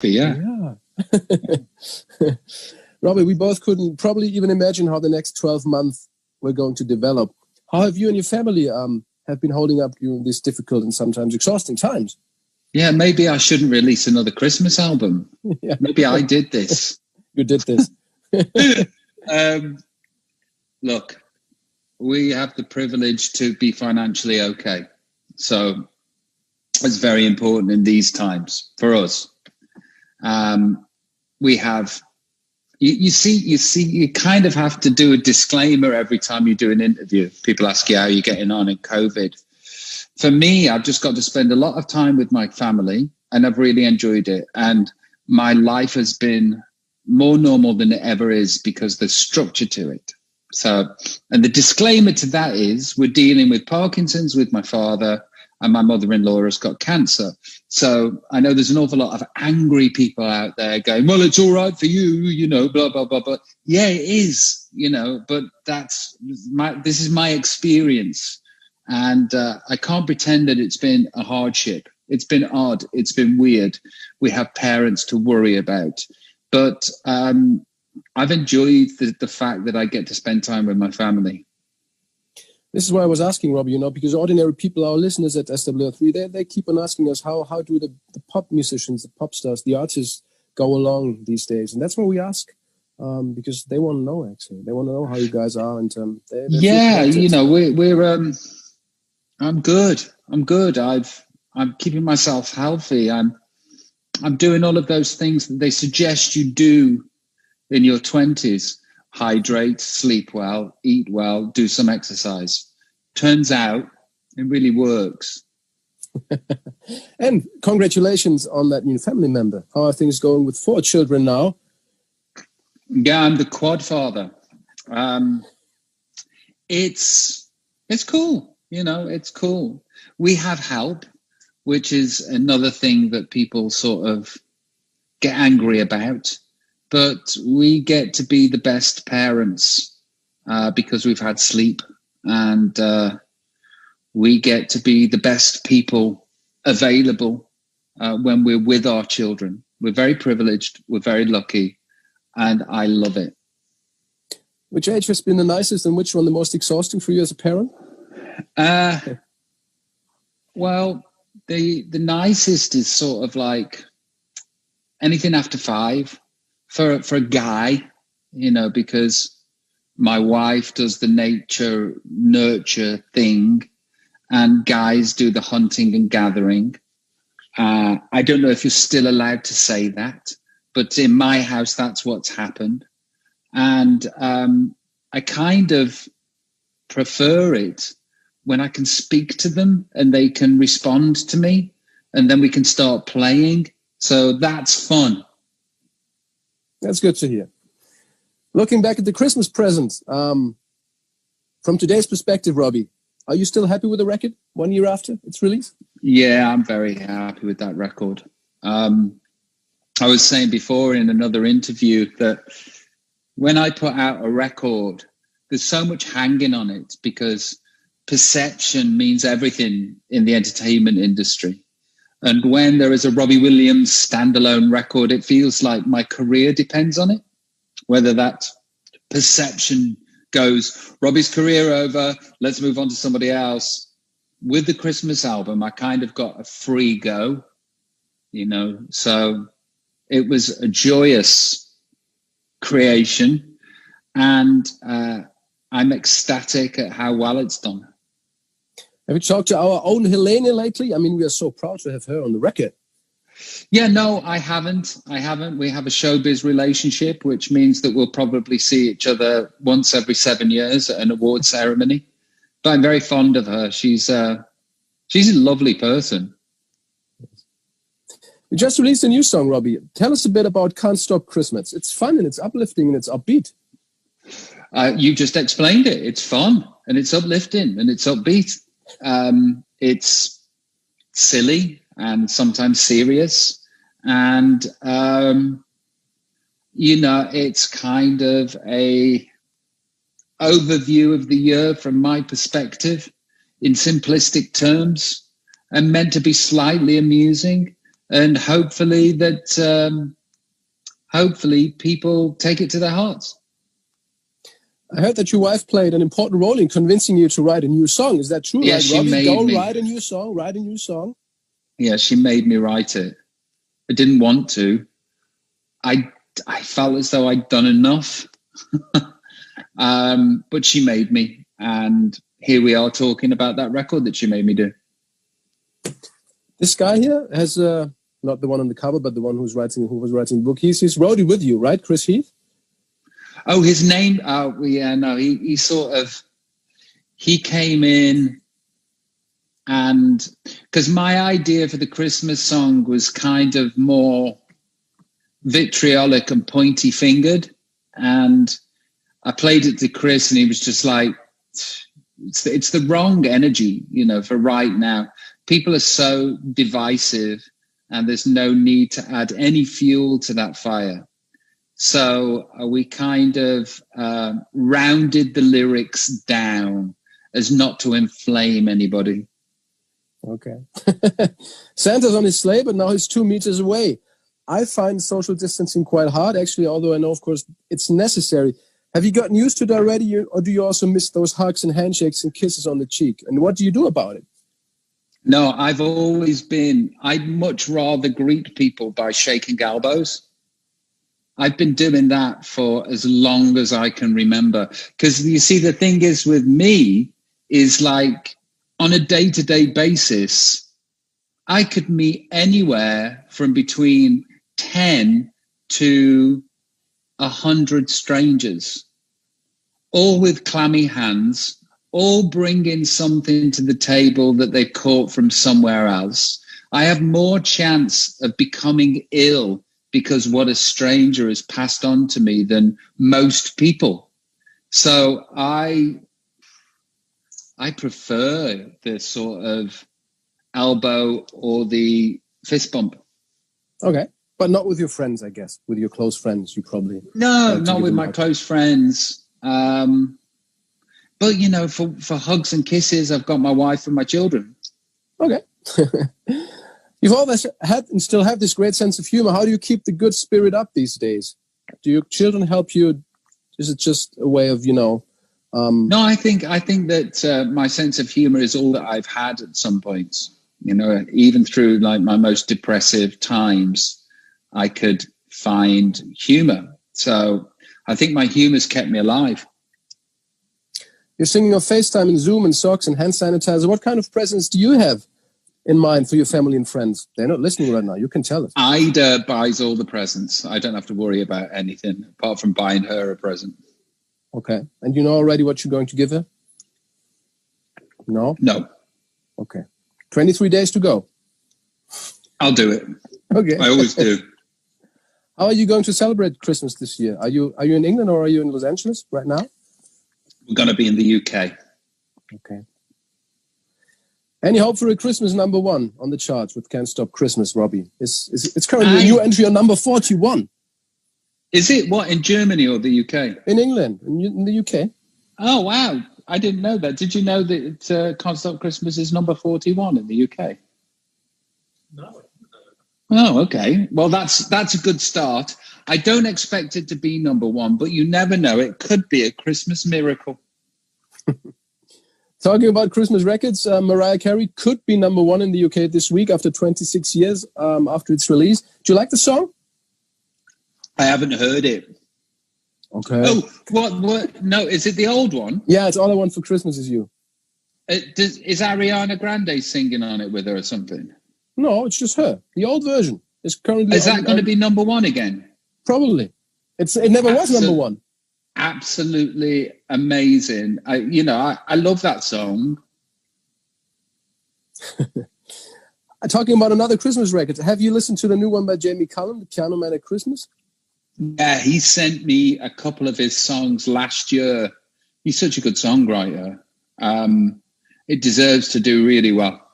Yeah. Robbie, we both couldn't probably even imagine how the next 12 months were going to develop. How have you and your family have been holding up during these difficult and sometimes exhausting times? Yeah, maybe I shouldn't release another Christmas album. Yeah. Maybe I did this. You did this. Look, we have the privilege to be financially okay. So it's very important in these times for us. We have, you kind of have to do a disclaimer every time you do an interview. People ask you how you're getting on in COVID. For me, I've just got to spend a lot of time with my family, and I've really enjoyed it. And my life has been more normal than it ever is because there's structure to it. So, and the disclaimer to that is we're dealing with Parkinson's with my father, and my mother-in-law has got cancer. So I know there's an awful lot of angry people out there going, well, it's all right for you, blah, blah, blah, blah. Yeah, it is, but this is my experience. And I can't pretend that it's been a hardship. It's been odd. It's been weird. We have parents to worry about. But I've enjoyed the fact that I get to spend time with my family. This is why I was asking, Robbie, because ordinary people, our listeners at SWR3, they keep on asking us how do the pop musicians, the pop stars, the artists go along these days? And that's what we ask, because they want to know, actually. They want to know how you guys are. And I'm good. I'm keeping myself healthy. I'm doing all of those things that they suggest you do in your 20s. Hydrate, sleep well, eat well, do some exercise. Turns out it really works. And congratulations on that new family member. How are things going with 4 children now? Yeah, I'm the quad father. It's cool. It's cool. We have help, which is another thing that people sort of get angry about. But we get to be the best parents because we've had sleep, and we get to be the best people available when we're with our children. We're very privileged. We're very lucky, and I love it. Which age has been the nicest and which one the most exhausting for you as a parent? Well, the nicest is sort of like anything after 5. For a guy, because my wife does the nature nurture thing and guys do the hunting and gathering. I don't know if you're still allowed to say that, but in my house, that's what's happened. And I kind of prefer it when I can speak to them and they can respond to me, and then we can start playing. So that's fun. That's good to hear. Looking back at the Christmas present, from today's perspective, Robbie, are you still happy with the record 1 year after its release? Yeah, I'm very happy with that record. I was saying before in another interview that when I put out a record, there's so much hanging on it because perception means everything in the entertainment industry. And when there is a Robbie Williams standalone record, it feels like my career depends on it. Whether that perception goes, Robbie's career over, let's move on to somebody else. With the Christmas album, I kind of got a free go, So it was a joyous creation. And I'm ecstatic at how well it's done. Have you talked to our own Helene lately? I mean, we are so proud to have her on the record. Yeah, no, I haven't. We have a showbiz relationship, which means that we'll probably see each other once every 7 years at an award ceremony. But I'm very fond of her. She's a lovely person. You just released a new song, Robbie. Tell us a bit about Can't Stop Christmas. It's fun and it's uplifting and it's upbeat. You just explained it. It's fun and it's uplifting and it's upbeat. It's silly and sometimes serious, and it's kind of a overview of the year from my perspective in simplistic terms, and meant to be slightly amusing. and hopefully hopefully people take it to their hearts. I heard that your wife played an important role in convincing you to write a new song. Is that true? Yeah, like, she Robbie, made go me. write a new song. Yeah, she made me write it. I didn't want to. I felt as though I'd done enough. But she made me. And here we are talking about that record that she made me do. This guy here has, not the one on the cover, but the one who was writing the book. He's roadie with you, right? Chris Heath? Oh, his name? He came in, and because my idea for the Christmas song was kind of more vitriolic and pointy fingered, and I played it to Chris, and he was just like, it's the wrong energy, for right now. People are so divisive, and there's no need to add any fuel to that fire. So we kind of rounded the lyrics down as not to inflame anybody. Okay. Santa's on his sleigh, but now he's 2 meters away. I find social distancing quite hard, actually, although I know, of course, it's necessary. Have you gotten used to it already, or do you also miss those hugs and handshakes and kisses on the cheek? And what do you do about it? No, I'd much rather greet people by shaking elbows. I've been doing that for as long as I can remember. Because you see, the thing is with me is like on a day-to-day basis, I could meet anywhere from between 10 to 100 strangers, all with clammy hands, all bringing something to the table that they caught from somewhere else. I have more chance of becoming ill because what a stranger has passed on to me than most people. So I prefer the sort of elbow or the fist bump. Okay. But not with your friends, I guess. With your close friends, you probably... No, not with my close friends. But, for hugs and kisses, I've got my wife and my children. Okay. You've always had and still have this great sense of humor. How do you keep the good spirit up these days? Do your children help you? Is it just a way of, No, I think that my sense of humor is all that I've had at some points. Even through like my most depressive times, I could find humor. So I think my humor's kept me alive. You're singing on FaceTime and Zoom and socks and hand sanitizer. What kind of presents do you have in mind for your family and friends? They're not listening right now. You can tell us. Ida buys all the presents. I don't have to worry about anything apart from buying her a present. Okay. And you know already what you're going to give her? No? No. Okay. 23 days to go. I'll do it. Okay. I always do. How are you going to celebrate Christmas this year? Are you in England or are you in Los Angeles right now? We're going to be in the UK. Okay. Any hope for a Christmas #1 on the charts with Can't Stop Christmas, Robbie? It's currently a new entry on number 41. Is it what, in Germany or the UK? In England, in the UK. Oh, wow. I didn't know that. Did you know that Can't Stop Christmas is number 41 in the UK? No. Oh, okay. Well, that's a good start. I don't expect it to be #1, but you never know. It could be a Christmas miracle. Talking about Christmas records, Mariah Carey could be #1 in the UK this week after 26 years after its release. Do you like the song? I haven't heard it. Okay. Oh, what? No, is it the old one? Yeah, it's All I Want for Christmas Is You. Is Ariana Grande singing on it with her or something? No, it's just her. The old version is currently. Is that going to be #1 again? Probably. It never was #1. Absolutely amazing. I love that song. Talking about another Christmas record, have you listened to the new one by Jamie Cullum, The Piano Man at Christmas? Yeah, he sent me a couple of his songs last year. He's such a good songwriter. It deserves to do really well.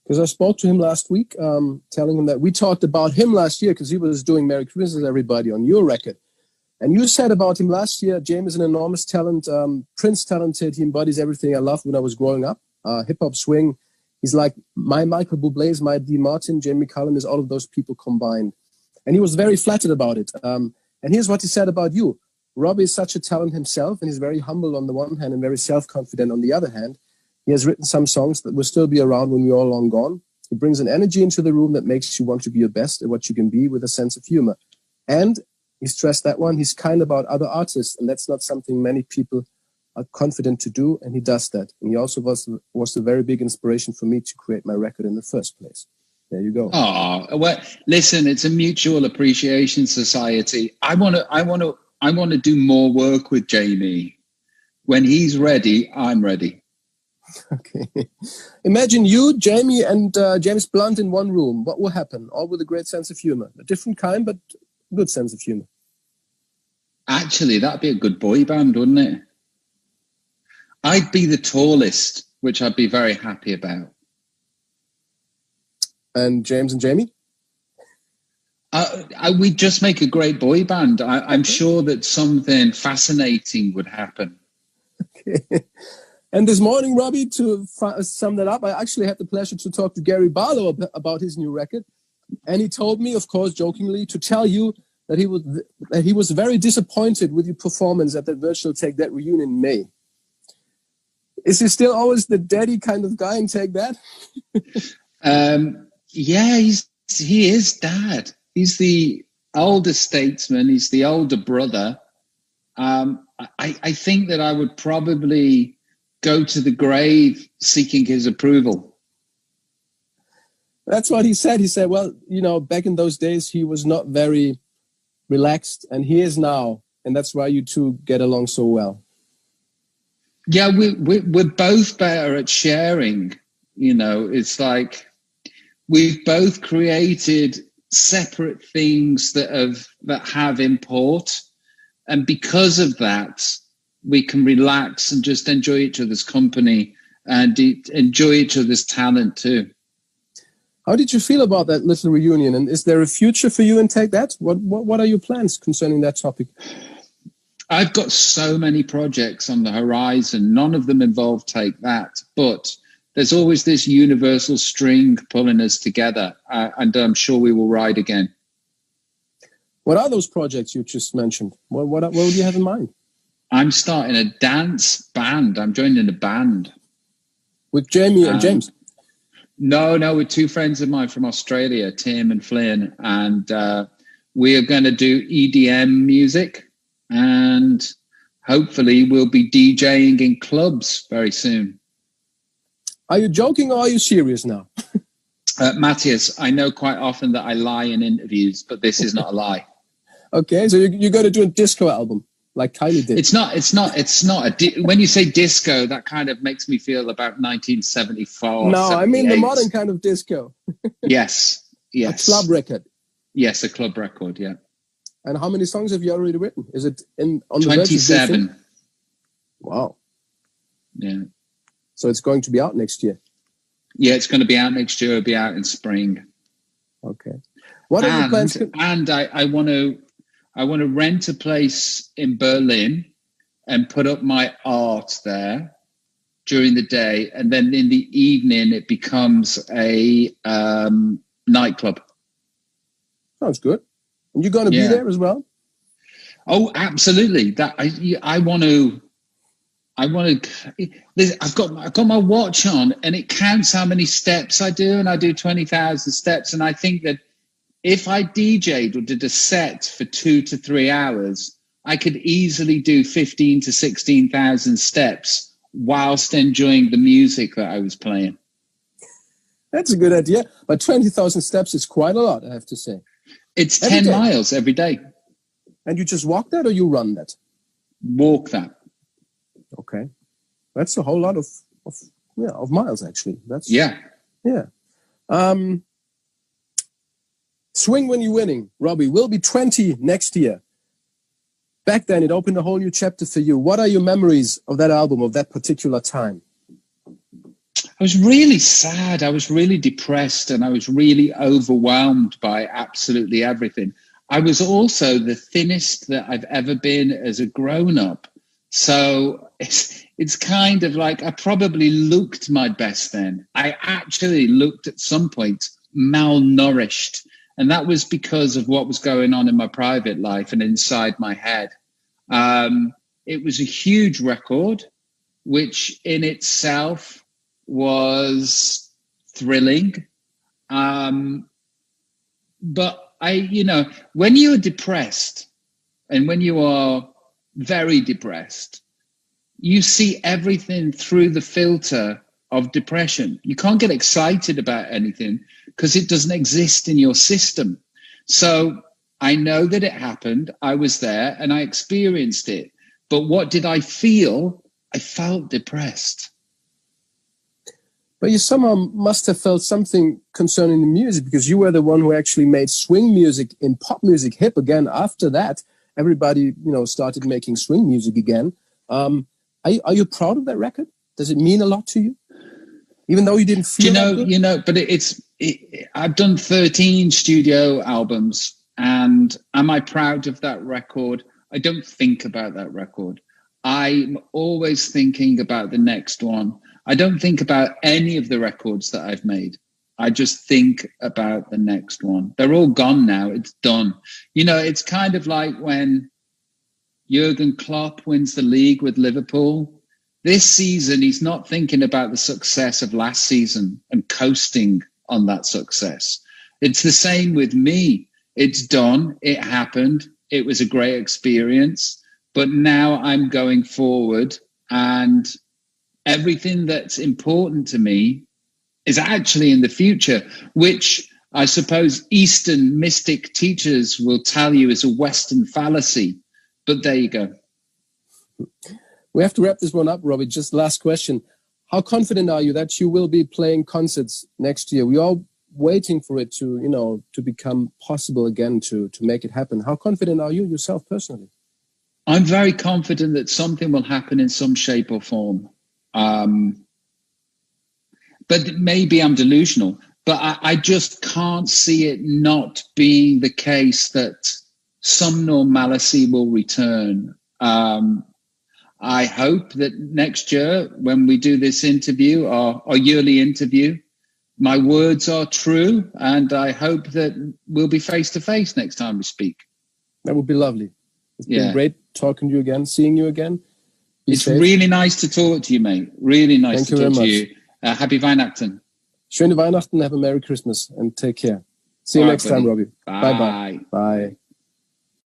Because I spoke to him last week, telling him that we talked about him last year because he was doing Merry Christmas, Everybody on your record. And you said about him last year, James is an enormous talent, Prince talented. He embodies everything I loved when I was growing up. Hip-hop, swing, He's like, my Michael Bublé is my Dean Martin, Jamie Cullum is all of those people combined. And he was very flattered about it. And here's what he said about you. Robbie is such a talent himself, and he's very humble on the one hand and very self-confident on the other hand. He has written some songs that will still be around when we're all long gone. He brings an energy into the room that makes you want to be your best at what you can be with a sense of humor. And he stressed that one, he's kind about other artists, and that's not something many people are confident to do, and he does that. And he also was a very big inspiration for me to create my record in the first place. There you go. Oh, well, listen, it's a mutual appreciation society. I want to do more work with Jamie. When he's ready, I'm ready. Okay. Imagine you, Jamie, and James Blunt in one room. What will happen? All with a great sense of humor. A different kind, but good sense of humor. Actually, that'd be a good boy band, wouldn't it? I'd be the tallest, which I'd be very happy about. And James and Jamie? We'd just make a great boy band. I'm sure that something fascinating would happen. Okay. And this morning, Robbie, to sum that up, I actually had the pleasure to talk to Gary Barlow about his new record. And he told me, of course, jokingly, to tell you that he was very disappointed with your performance at that Virtual Take That reunion in May. Is he still always the daddy kind of guy and Take That? Yeah, he is dad. He's the older statesman. He's the older brother. I think that I would probably go to the grave seeking his approval. That's what he said. He said, well, back in those days, he was not very relaxed, and he is now. And that's why you two get along so well. Yeah, we're both better at sharing. It's like we've both created separate things that have import. And because of that, we can relax and just enjoy each other's company and enjoy each other's talent too. How did you feel about that little reunion? And is there a future for you in Take That? What are your plans concerning that topic? I've got so many projects on the horizon. None of them involve Take That, but there's always this universal string pulling us together, and I'm sure we will ride again. What are those projects you just mentioned? What would you have in mind? I'm starting a dance band. I'm joining a band. With Jamie and James? No, with two friends of mine from Australia, Tim and Flynn, and we are going to do EDM music, and hopefully we'll be DJing in clubs very soon. Are you joking or are you serious now? Matthias, I know quite often that I lie in interviews, but this is not a lie. Okay, so you're going to do a disco album like Kylie did. It's not. When you say disco, that kind of makes me feel about 1974. No, I mean the modern kind of disco. Yes. A club record. Yes, a club record, yeah. And how many songs have you already written? Is it on the 27. Wow. Yeah. So it's going to be out next year? Yeah, it's going to be out next year. It'll be out in spring. Okay. What are your plans? And I want to rent a place in Berlin and put up my art there during the day. And then in the evening, it becomes a nightclub. Sounds good. And you're going to be there as well? Oh, absolutely. I've got my watch on, and it counts how many steps I do, and I do 20,000 steps. And I think that if I DJ'd or did a set for 2 to 3 hours, I could easily do 15 to 16,000 steps whilst enjoying the music that I was playing. That's a good idea. But 20,000 steps is quite a lot, I have to say. It's 10 miles every day. And you just walk that or you run that? Walk that. Okay. That's a whole lot of miles, actually. Yeah. Swing When You're Winning, Robbie, will be 20 next year. Back then, it opened a whole new chapter for you. What are your memories of that album, of that particular time? I was really sad. I was really depressed, and I was really overwhelmed by absolutely everything. I was also the thinnest that I've ever been as a grown-up. So it's kind of like I probably looked my best then. I actually looked at some point malnourished. And that was because of what was going on in my private life and inside my head. It was a huge record, which in itself was thrilling. But when you're depressed and when you are very depressed, you see everything through the filter of depression. You can't get excited about anything because it doesn't exist in your system. So I know that it happened. I was there and I experienced it. But what did I feel? I felt depressed. But you somehow must have felt something concerning the music, because you were the one who actually made swing music in pop music hip again. After that, everybody, started making swing music again. Are you proud of that record? Does it mean a lot to you? Even though you didn't feel but I've done 13 studio albums, and am I proud of that record? I don't think about that record. I'm always thinking about the next one. I don't think about any of the records that I've made. I just think about the next one. They're all gone now. It's done. It's kind of like when Jurgen Klopp wins the league with Liverpool. This season, he's not thinking about the success of last season and coasting on that success. It's the same with me. It's done. It happened. It was a great experience. But now I'm going forward, and everything that's important to me is actually in the future, which I suppose Eastern mystic teachers will tell you is a Western fallacy. But there you go. We have to wrap this one up, Robbie. Just last question. How confident are you that you will be playing concerts next year? We're all waiting for it to become possible again, to make it happen. How confident are you yourself personally? I'm very confident that something will happen in some shape or form. But maybe I'm delusional, but I just can't see it not being the case that some normalcy will return. I hope that next year, when we do this interview, our yearly interview, my words are true, and I hope that we'll be face to face next time we speak. That would be lovely. It's been great talking to you again, seeing you again. It's really nice to talk to you, mate. Really nice to talk to you. Happy Weihnachten. Schöne Weihnachten, have a Merry Christmas, and take care. See you next time, Robbie. Bye. Bye.